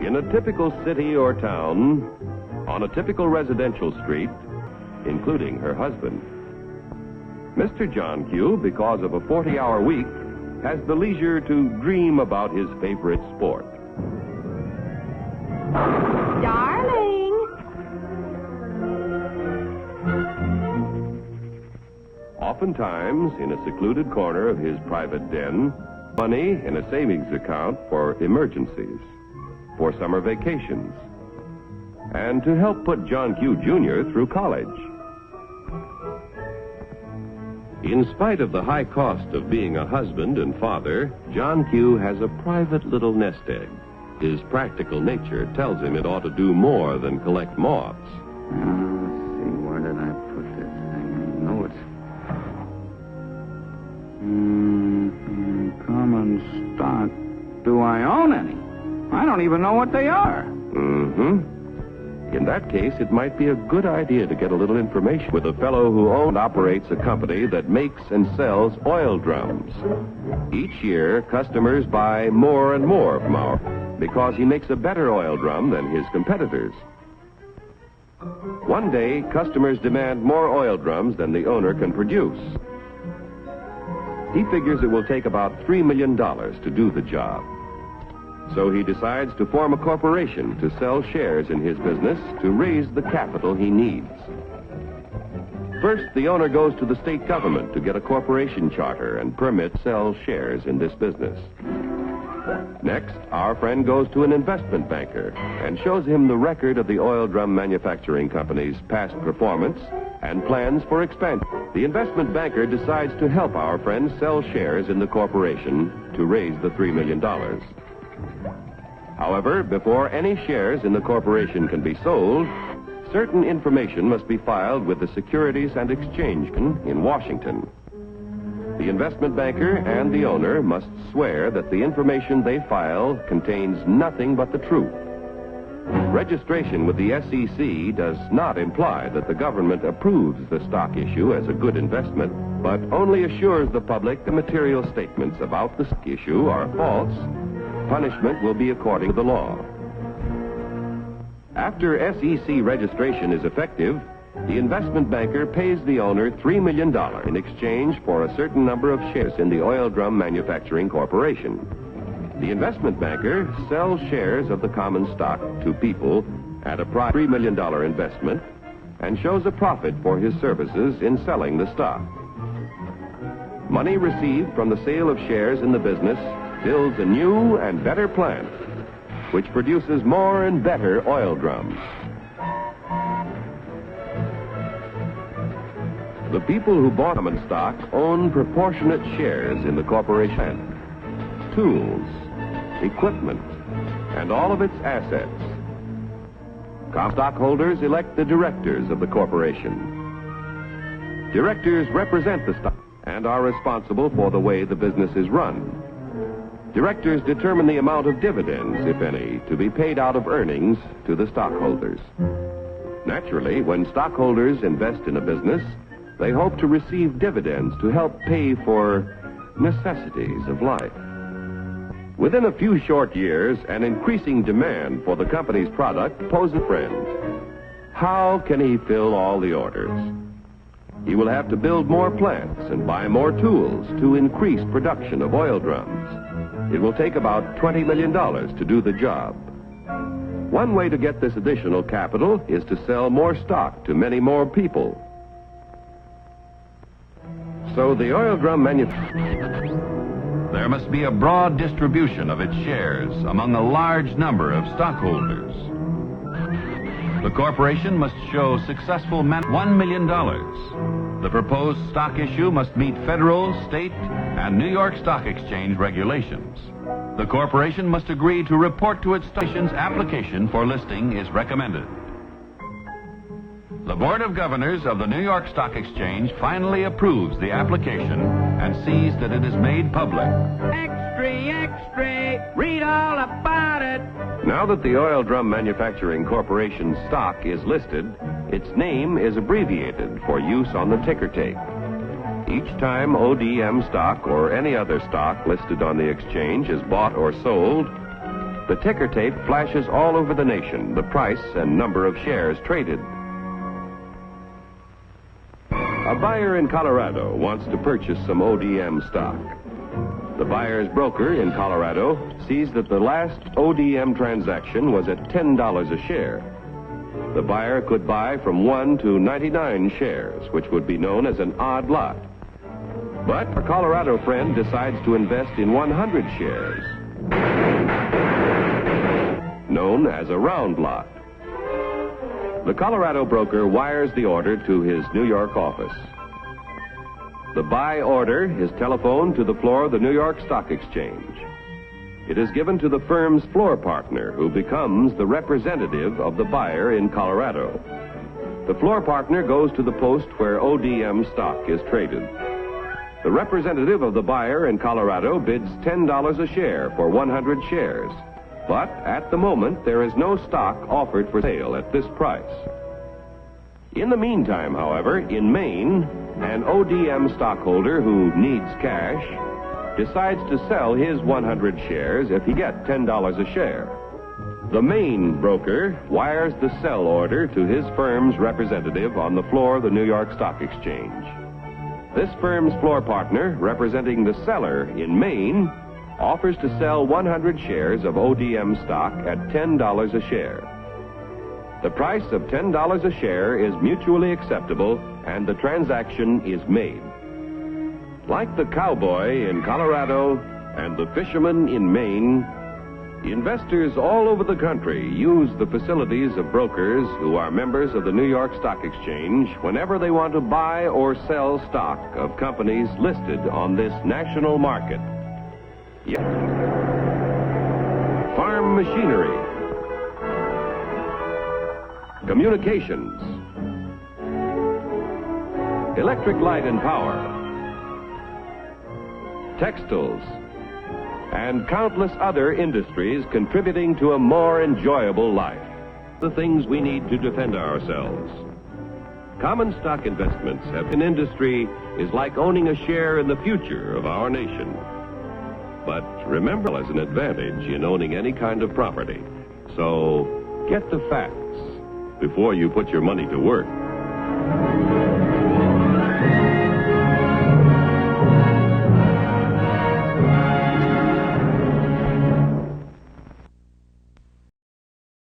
In a typical city or town, on a typical residential street, including her husband, Mr. John Q, because of a 40-hour week, has the leisure to dream about his favorite sport. Darling! Oftentimes, in a secluded corner of his private den, money in a savings account for emergencies, for summer vacations, and to help put John Q. Jr. through college. In spite of the high cost of being a husband and father, John Q. has a private little nest egg. His practical nature tells him it ought to do more than collect moths. Let's see, where did I put this thing? I know it's... common stock. Do I own any? I don't even know what they are. In that case, it might be a good idea to get a little information with a fellow who owns and operates a company that makes and sells oil drums. Each year, customers buy more and more from our... because he makes a better oil drum than his competitors. One day, customers demand more oil drums than the owner can produce. He figures it will take about $3 million to do the job. So he decides to form a corporation to sell shares in his business to raise the capital he needs. First, the owner goes to the state government to get a corporation charter and permit to sell shares in this business. Next, our friend goes to an investment banker and shows him the record of the oil drum manufacturing company's past performance and plans for expansion. The investment banker decides to help our friend sell shares in the corporation to raise the $3 million. However, before any shares in the corporation can be sold, certain information must be filed with the Securities and Exchange Commission in Washington. The investment banker and the owner must swear that the information they file contains nothing but the truth. Registration with the SEC does not imply that the government approves the stock issue as a good investment, but only assures the public the material statements about the stock issue are false. Punishment will be according to the law. After SEC registration is effective, the investment banker pays the owner $3 million in exchange for a certain number of shares in the Oil Drum Manufacturing Corporation. The investment banker sells shares of the common stock to people at a price of $3 million investment and shows a profit for his services in selling the stock. Money received from the sale of shares in the business builds a new and better plant, which produces more and better oil drums. The people who bought common stock own proportionate shares in the corporation, tools, equipment, and all of its assets. Common stockholders elect the directors of the corporation. Directors represent the stock and are responsible for the way the business is run. Directors determine the amount of dividends, if any, to be paid out of earnings to the stockholders. Naturally, when stockholders invest in a business, they hope to receive dividends to help pay for necessities of life. Within a few short years, an increasing demand for the company's product poses a friend. How can he fill all the orders? He will have to build more plants and buy more tools to increase production of oil drums. It will take about $20 million to do the job. One way to get this additional capital is to sell more stock to many more people. So the oil drum manufacturer... There must be a broad distribution of its shares among a large number of stockholders. The corporation must show successful $1 million. The proposed stock issue must meet federal, state, and New York Stock Exchange regulations. The corporation must agree to report to its station's application for listing is recommended. The Board of Governors of the New York Stock Exchange finally approves the application and sees that it is made public. Extra, extra, read all about it. Now that the Oil Drum Manufacturing Corporation stock is listed, its name is abbreviated for use on the ticker tape. Each time ODM stock or any other stock listed on the exchange is bought or sold, The ticker tape flashes all over the nation the price and number of shares traded. A buyer in Colorado wants to purchase some ODM stock. The buyer's broker in Colorado sees that the last ODM transaction was at $10 a share. The buyer could buy from 1 to 99 shares, which would be known as an odd lot. But a Colorado friend decides to invest in 100 shares, known as a round lot. The Colorado broker wires the order to his New York office. The buy order is telephoned to the floor of the New York Stock Exchange. It is given to the firm's floor partner, who becomes the representative of the buyer in Colorado. The floor partner goes to the post where ODM stock is traded. The representative of the buyer in Colorado bids $10 a share for 100 shares. But at the moment, there is no stock offered for sale at this price. In the meantime, however, in Maine, an ODM stockholder who needs cash decides to sell his 100 shares if he gets $10 a share. The Maine broker wires the sell order to his firm's representative on the floor of the New York Stock Exchange. This firm's floor partner, representing the seller in Maine, offers to sell 100 shares of ODM stock at $10 a share. The price of $10 a share is mutually acceptable, and the transaction is made. Like the cowboy in Colorado and the fisherman in Maine, investors all over the country use the facilities of brokers who are members of the New York Stock Exchange whenever they want to buy or sell stock of companies listed on this national market. Yes. Farm machinery, communications, electric light and power, textiles, and countless other industries contributing to a more enjoyable life. The things we need to defend ourselves. Common stock investments in industry is like owning a share in the future of our nation. But remember, as an advantage in owning any kind of property. So get the facts before you put your money to work.